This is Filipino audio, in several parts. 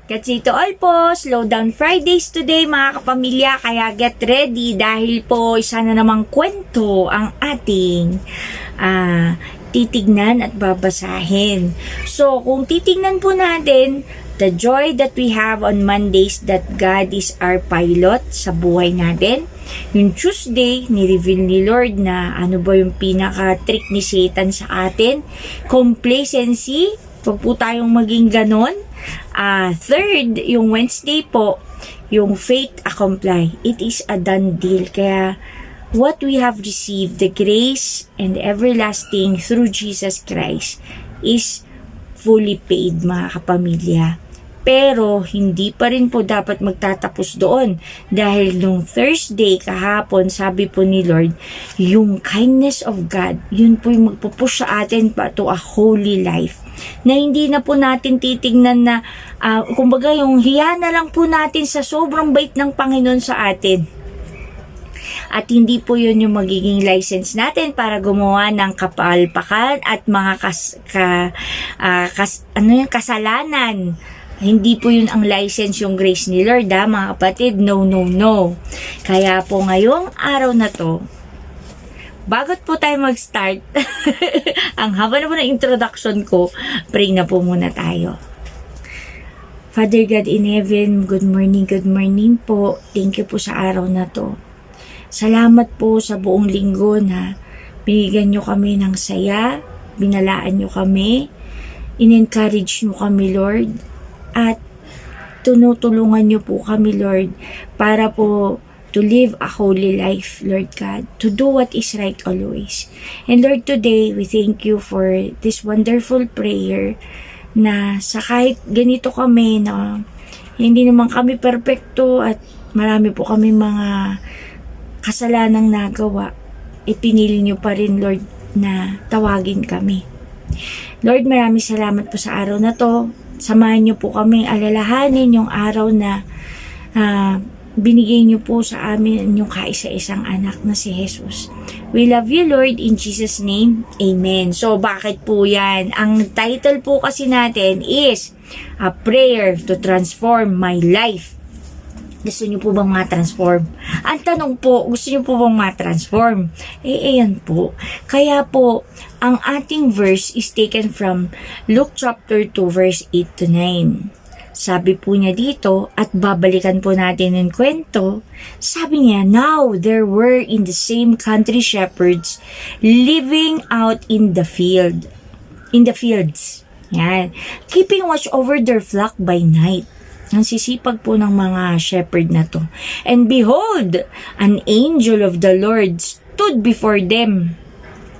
Katsito all po, Slow Down Fridays today mga kapamilya, kaya get ready dahil po isa na namang kwento ang ating titignan at babasahin. So kung titignan po natin, the joy that we have on Mondays that God is our pilot sa buhay natin. Yung Tuesday, ni-reveal ni Lord na ano ba yung pinaka-trick ni Satan sa atin. Complacency, huwag po tayong maging ganon. Third, yung Wednesday po, yung faith accompli. It is a done deal. Kaya, what we have received, the grace and everlasting through Jesus Christ is fully paid, mga kapamilya. Pero, hindi pa rin po dapat magtatapos doon. Dahil nung Thursday, kahapon, sabi po ni Lord, yung kindness of God, yun po yung magpupush sa atin pa to a holy life. Na hindi na po natin titingnan na, kumbaga yung hiya na lang po natin sa sobrang bait ng Panginoon sa atin. At hindi po yun yung magiging license natin para gumawa ng kapalpakan at mga kasalanan. Hindi po yun ang license, yung grace ni Lord, mga kapatid. No, no, no. Kaya po ngayong araw na to, bagot po tayo mag-start, ang haba na po ng introduction ko, pray na po muna tayo. Father God in heaven, good morning po. Thank you po sa araw na to. Salamat po sa buong linggo na binigyan nyo kami ng saya, binalaan nyo kami, in-encourage nyo kami, Lord, at tunutulungan nyo po kami, Lord, para po to live a holy life, Lord God, to do what is right always. And Lord, today, we thank you for this wonderful prayer na sa kahit ganito kami na hindi naman kami perfecto at marami po kami mga kasalanang nagawa, ipinili nyo pa rin, Lord, na tawagin kami. Lord, maraming salamat po sa araw na to. Samahan niyo po kami alalahanin yung araw na binigay niyo po sa amin yung kaisa-isang anak na si Jesus. We love you, Lord, in Jesus' name. Amen. So, bakit po yan? Ang title po kasi natin is A Prayer to Transform My Life. Gusto niyo po bang ma-transform? Ang tanong po, gusto niyo po bang ma-transform? Ayan po. Kaya po, ang ating verse is taken from Luke chapter 2 verse 8 to 9. Sabi po niya dito, at babalikan po natin yung kwento, sabi niya, now there were in the same country shepherds living out in the fields. Yan. Keeping watch over their flock by night. Ang sisipag po ng mga shepherd na to. And behold, an angel of the Lord stood before them.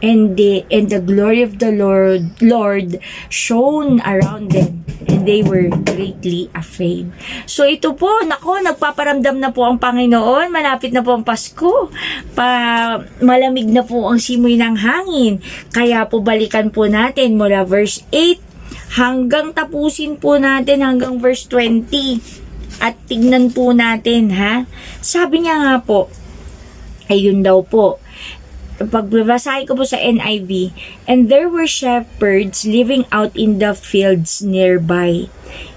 And the glory of the Lord shone around them. And they were greatly afraid. So ito po, nagpaparamdam na po ang Panginoon. Malapit na po ang Pasko. Malamig na po ang simoy ng hangin. Kaya po balikan po natin mula verse 8 hanggang tapusin po natin hanggang verse 20 at tignan po natin, sabi niya nga po, ayun daw po, pagbabasahin ko po sa NIV, and there were shepherds living out in the fields nearby,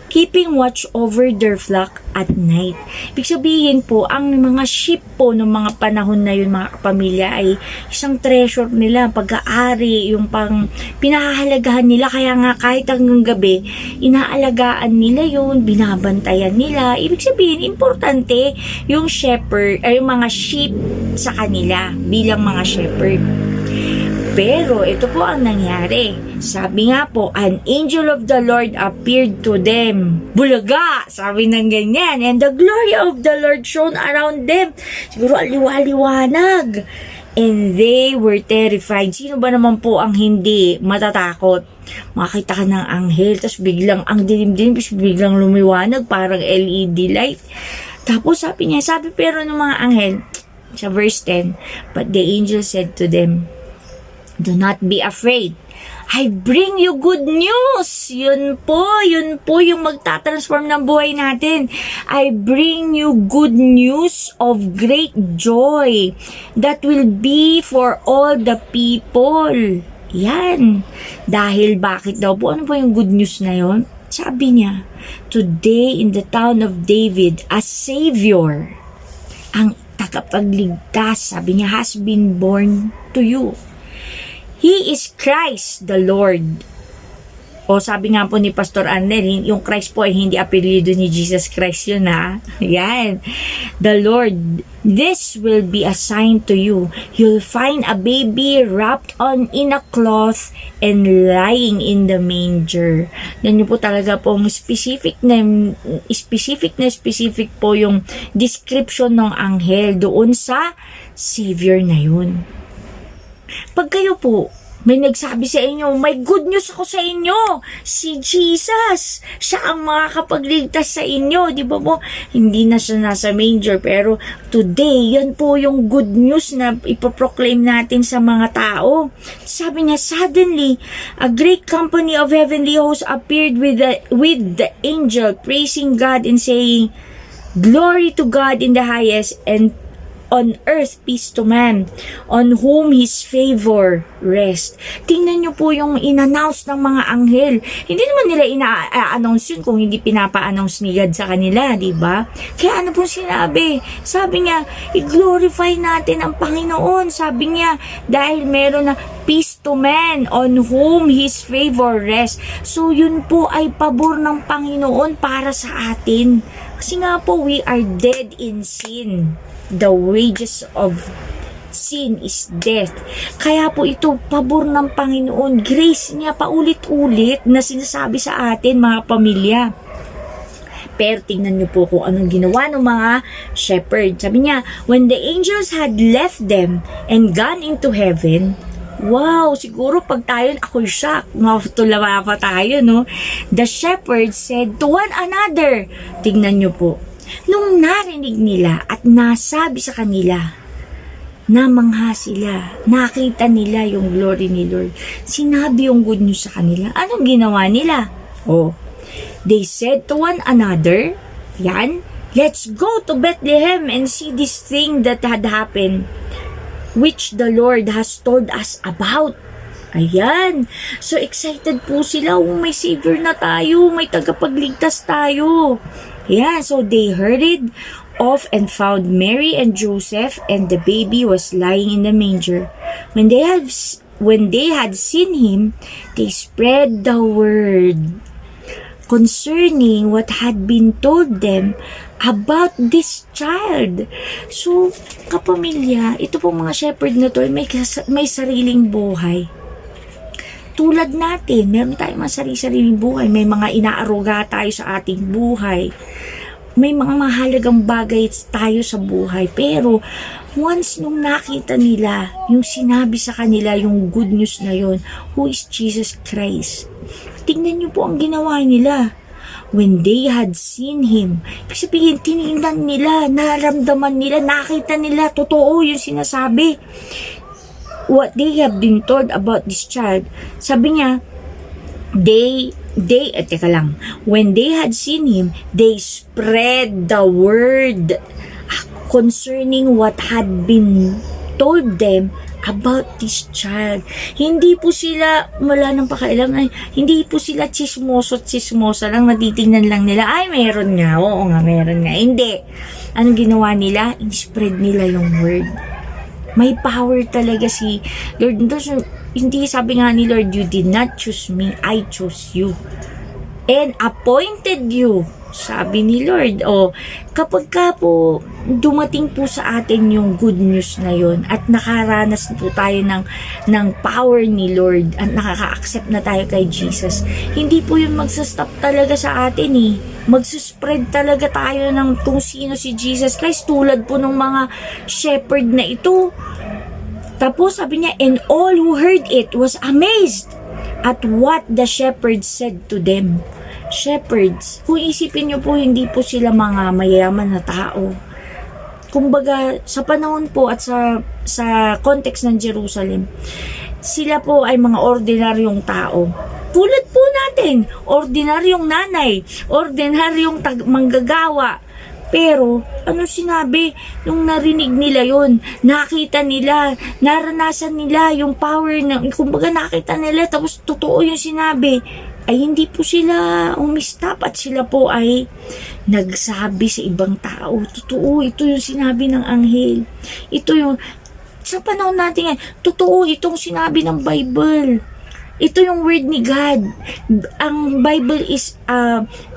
keeping watch over their flock at night. Ibig sabihin po, ang mga sheep po ng mga panahon na yun, mga kapamilya, ay isang treasure nila, pag-aari, yung pinahahalagahan nila. Kaya nga kahit hanggang gabi, inaalagaan nila yun, binabantayan nila. Ibig sabihin, importante yung shepherd, ay yung mga sheep sa kanila bilang mga shepherd. Pero ito po ang nangyari. Sabi nga po, an angel of the Lord appeared to them. Bulaga! Sabi ng ganyan. And the glory of the Lord shone around them. Siguro aliwa-liwanag. And they were terrified. Sino ba naman po ang hindi matatakot? Makita ka ng anghel, tapos biglang ang dilim-dilim, tapos biglang lumiwanag, parang LED light. Tapos sabi pero ng mga anghel, sa verse 10, but the angel said to them, do not be afraid. I bring you good news. Yun po yung magtatransform ng buhay natin. I bring you good news of great joy that will be for all the people. Yan. Dahil bakit daw po? Ano po yung good news na yon? Sabi niya, today in the town of David, a Savior, ang tagapagligtas, sabi niya, has been born to you. He is Christ the Lord. O sabi nga po ni Pastor Arnel, yung Christ po ay hindi apelyido ni Jesus Christ yun ha. Yan. The Lord, this will be a sign to you. You'll find a baby wrapped in a cloth and lying in the manger. Yan po talaga pong specific po yung description ng anghel doon sa Savior na yun. Pag kayo po, may nagsabi sa inyo, may good news ako sa inyo. Si Jesus, siya ang makakapagligtas sa inyo. Di ba po? Hindi na siya nasa manger. Pero today, yan po yung good news na ipoproclaim natin sa mga tao. Sabi niya, suddenly, a great company of heavenly hosts appeared with the angel, praising God and saying, glory to God in the highest, and on earth peace to man, on whom His favor rest. Tingnan nyo po yung in-announce ng mga anghel. Hindi naman nila ina-announce yun kung hindi pinapa-announce ni God sa kanila, di ba? Kaya ano po sinabi? Sabi niya, i-glorify natin ang Panginoon. Sabi niya, dahil meron na peace to man, on whom His favor rest. So yun po ay pabor ng Panginoon para sa atin. Kasi nga po, we are dead in sin. The wages of sin is death. Kaya po ito, pabor ng Panginoon. Grace niya paulit-ulit na sinasabi sa atin, mga pamilya. Pero tingnan niyo po kung anong ginawa ng mga shepherd. Sabi niya, when the angels had left them and gone into heaven, wow, siguro pag tayo, ako'y shock. Matulawa pa tayo, no? The shepherds said to one another, tingnan niyo po, nung narinig nila at nasabi sa kanila, namangha sila, nakita nila yung glory ni Lord. Sinabi yung good news sa kanila. Anong ginawa nila? Oh, they said to one another, yan, let's go to Bethlehem and see this thing that had happened, which the Lord has told us about. Ayan. So excited po sila. Oh, may Savior na tayo. May tagapagligtas tayo. Yeah, so they hurried off and found Mary and Joseph, and the baby was lying in the manger. When they had seen him, they spread the word concerning what had been told them about this child. So, kapamilya, ito pong mga shepherd na to, may sariling buhay. Tulad natin, meron tayong mga sarili-sariling buhay. May mga inaaruga tayo sa ating buhay. May mga mahalagang bagay tayo sa buhay. Pero, once nung nakita nila, yung sinabi sa kanila, yung good news na yon, who is Jesus Christ, tingnan niyo po ang ginawa nila. When they had seen Him, ibig sabihin, tinignan nila, naramdaman nila, nakita nila, totoo yung sinasabi. What they have been told about this child, sabi niya, when they had seen him, they spread the word concerning what had been told them about this child. Hindi po sila, wala nang pakialam, hindi po sila chismosa lang, natitingnan lang nila, ay meron nga, oo nga, meron nga. Hindi. Anong ginawa nila? I-spread nila yung word. May power talaga si Lord. Hindi sabi nga ni Lord, you did not choose me, I chose you. And appointed you. Sabi ni Lord. O, kapag ka po dumating po sa atin yung good news na yon at nakaranas po tayo ng power ni Lord at nakaka-accept na tayo kay Jesus, hindi po yun magsastop talaga sa atin eh. Magsuspread talaga tayo ng kung sino si Jesus Christ, tulad po ng mga shepherd na ito. Tapos sabi niya, and all who heard it was amazed at what the shepherds said to them. Shepherds, kung isipin niyo po, hindi po sila mga mayaman na tao. Kumbaga, sa panahon po at sa context ng Jerusalem, sila po ay mga ordinaryong tao. Tulad po natin, ordinaryong nanay, ordinaryong manggagawa. Pero, ano sinabi? Nung narinig nila yon, nakita nila, naranasan nila yung power na, kumbaga nakita nila, tapos totoo yung sinabi. ay hindi po sila umistap at sila po ay nagsabi sa ibang tao, totoo, ito yung sinabi ng anghel. Ito yung, sa panahon natin yan, totoo itong sinabi ng Bible. Ito yung word ni God. Ang Bible is,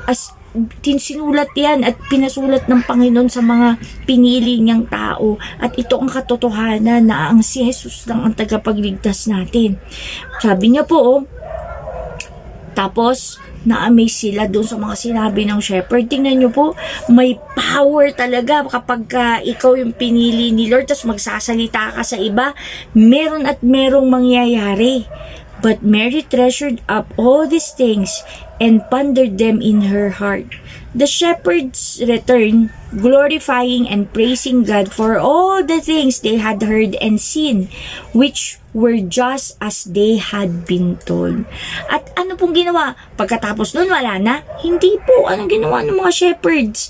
as sinulat yan at pinasulat ng Panginoon sa mga pinili niyang tao. At ito ang katotohanan na ang si Jesus lang ang tagapagligtas natin. Sabi niya po, tapos, na-amaze sila doon sa mga sinabi ng shepherd. Tingnan nyo po, may power talaga kapag ikaw yung pinili ni Lord, tapos magsasalita ka sa iba, meron at merong mangyayari. But Mary treasured up all these things and pondered them in her heart. The shepherds returned, glorifying and praising God for all the things they had heard and seen, which were just as they had been told. At ano pong ginawa? Pagkatapos nun, wala na? Hindi po. Anong ginawa ng mga shepherds?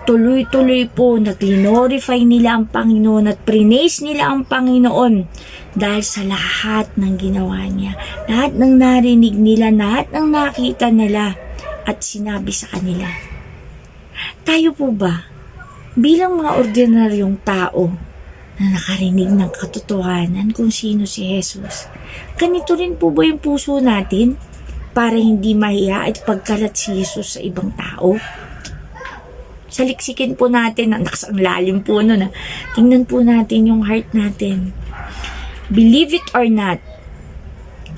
Tuloy-tuloy po, nag-glorify nila ang Panginoon at praise nila ang Panginoon dahil sa lahat ng ginawa niya. Lahat ng narinig nila, lahat ng nakita nila at sinabi sa kanila. Tayo po ba, bilang mga ordinaryong tao na nakarinig ng katotohanan kung sino si Jesus, ganito rin po ba yung puso natin para hindi mahiya at pagkalat si Jesus sa ibang tao? Saliksikin po natin, ang lalim po nun. Tingnan po natin yung heart natin. Believe it or not,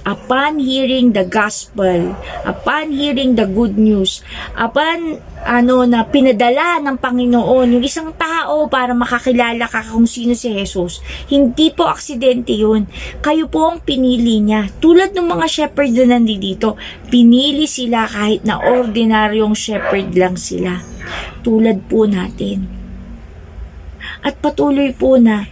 upon hearing the gospel, upon hearing the good news, upon na pinadala ng Panginoon yung isang tao para makakilala ka kung sino si Jesus, hindi po aksidente yun. Kayo po ang pinili niya. Tulad ng mga shepherd na nandito, pinili sila kahit na ordinaryong shepherd lang sila. Tulad po natin. At patuloy po na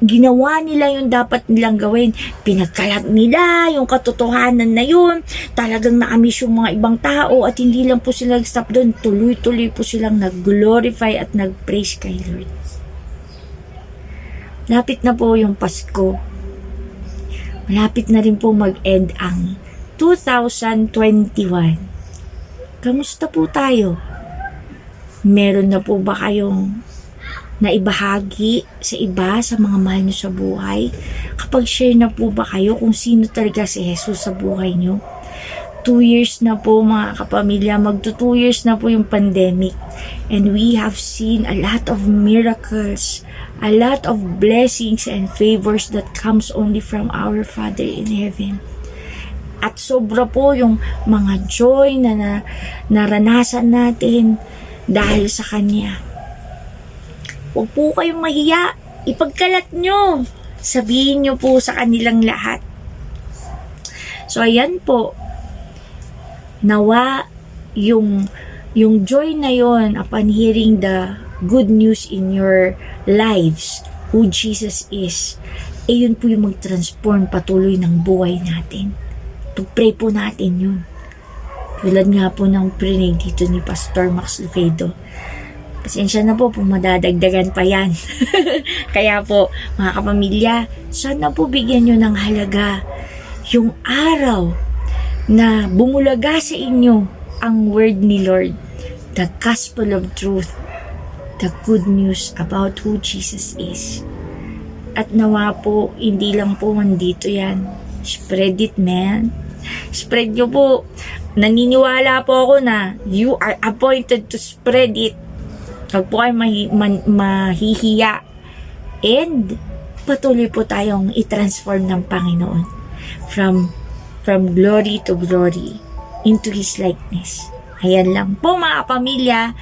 ginawa nila yung dapat nilang gawin. Pinagkalat nila yung katotohanan na yun. Talagang na-amiss yung mga ibang tao at hindi lang po sila nag-stop doon. Tuloy-tuloy po silang nag-glorify at nag-praise kay Lord. Lapit na po yung Pasko. Malapit na rin po mag-end ang 2021. Kamusta po tayo? Meron na po ba kayong naibahagi sa iba, sa mga mahal nyo sa buhay? Kapag share na po ba kayo kung sino talaga si Jesus sa buhay nyo? 2 years na po mga kapamilya, magto 2 years na po yung pandemic. And we have seen a lot of miracles, a lot of blessings and favors that comes only from our Father in heaven. At sobra po yung mga joy na naranasan natin dahil sa Kanya. Huwag po kayong mahiya. Ipagkalat nyo. Sabihin nyo po sa kanilang lahat. So, ayan po. Nawa yung joy na yon upon hearing the good news in your lives, who Jesus is, yun po yung mag-transform patuloy ng buhay natin. Pag-pray po natin yun. Tulad nga po ng prinig dito ni Pastor Max Luquedo. Pasensya na po kung madadagdagan pa yan. Kaya po, mga kapamilya, sana po bigyan nyo ng halaga yung araw na bumulaga sa inyo ang word ni Lord, the gospel of truth, the good news about who Jesus is. At nawa po, hindi lang po nandito yan. Spread it, man. Spread nyo po. Naniniwala po ako na you are appointed to spread it. Huwag po kayo mahihiya. And patuloy po tayong i-transform ng Panginoon from glory to glory into His likeness. Ayan lang po mga pamilya.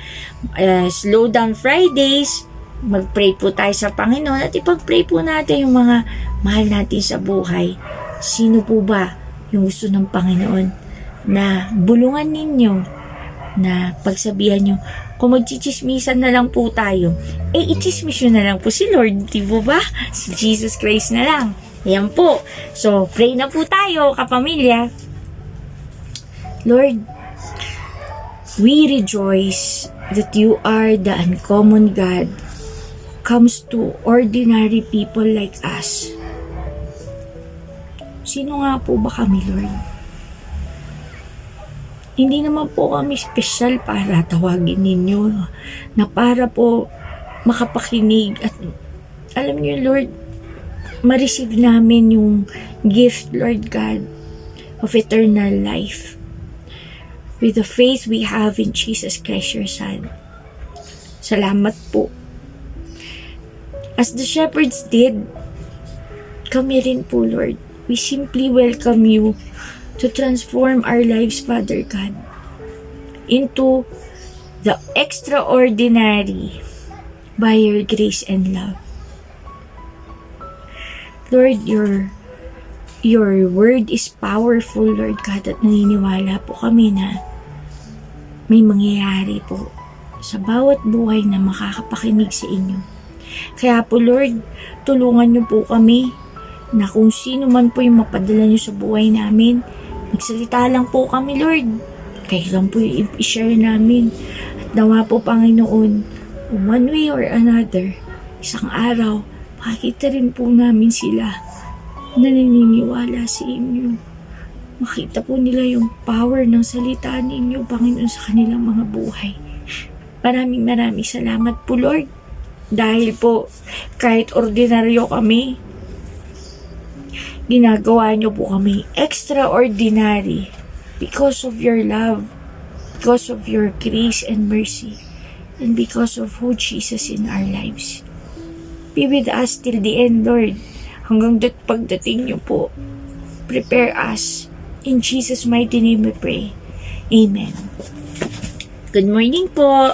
Slow down Fridays. Mag-pray po tayo sa Panginoon at ipag-pray po natin yung mga mahal natin sa buhay. Sino po ba yung gusto ng Panginoon na bulungan ninyo, na pagsabihan nyo, kung magchichismisan na lang po tayo, ichismis nyo na lang po si Lord, di po ba? Si Jesus Christ na lang. Ayan po. So, pray na po tayo, kapamilya. Lord, we rejoice that you are the uncommon God comes to ordinary people like us. Sino nga po ba kami, Lord? Hindi naman po kami special para tawagin ninyo, na para po makapakinig at alam niyo, Lord, ma-receive namin yung gift, Lord God, of eternal life with the faith we have in Jesus Christ, your Son. Salamat po. As the shepherds did, kami rin po, Lord. We simply welcome you to transform our lives, Father God, into the extraordinary by your grace and love. Lord, your word is powerful, Lord God, at naniniwala po kami na may mangyayari po sa bawat buhay na makakapakinig sa inyo. Kaya po, Lord, tulungan niyo po kami na kung sino man po yung mapadala niyo sa buhay namin, magsalita lang po kami, Lord. Kayo lang po yung i-share namin. At nawa po, Panginoon, one way or another, isang araw, makikita rin po namin sila na naniniwala sa inyo. Makita po nila yung power ng salita ninyo, Panginoon, sa kanilang mga buhay. Maraming salamat po, Lord. Dahil po, kahit ordinaryo kami, ginagawa niyo po kami extraordinary because of your love, because of your grace and mercy, and because of who Jesus in our lives. Be with us till the end, Lord. Hanggang pagdating niyo po, prepare us. In Jesus' mighty name we pray. Amen. Good morning po.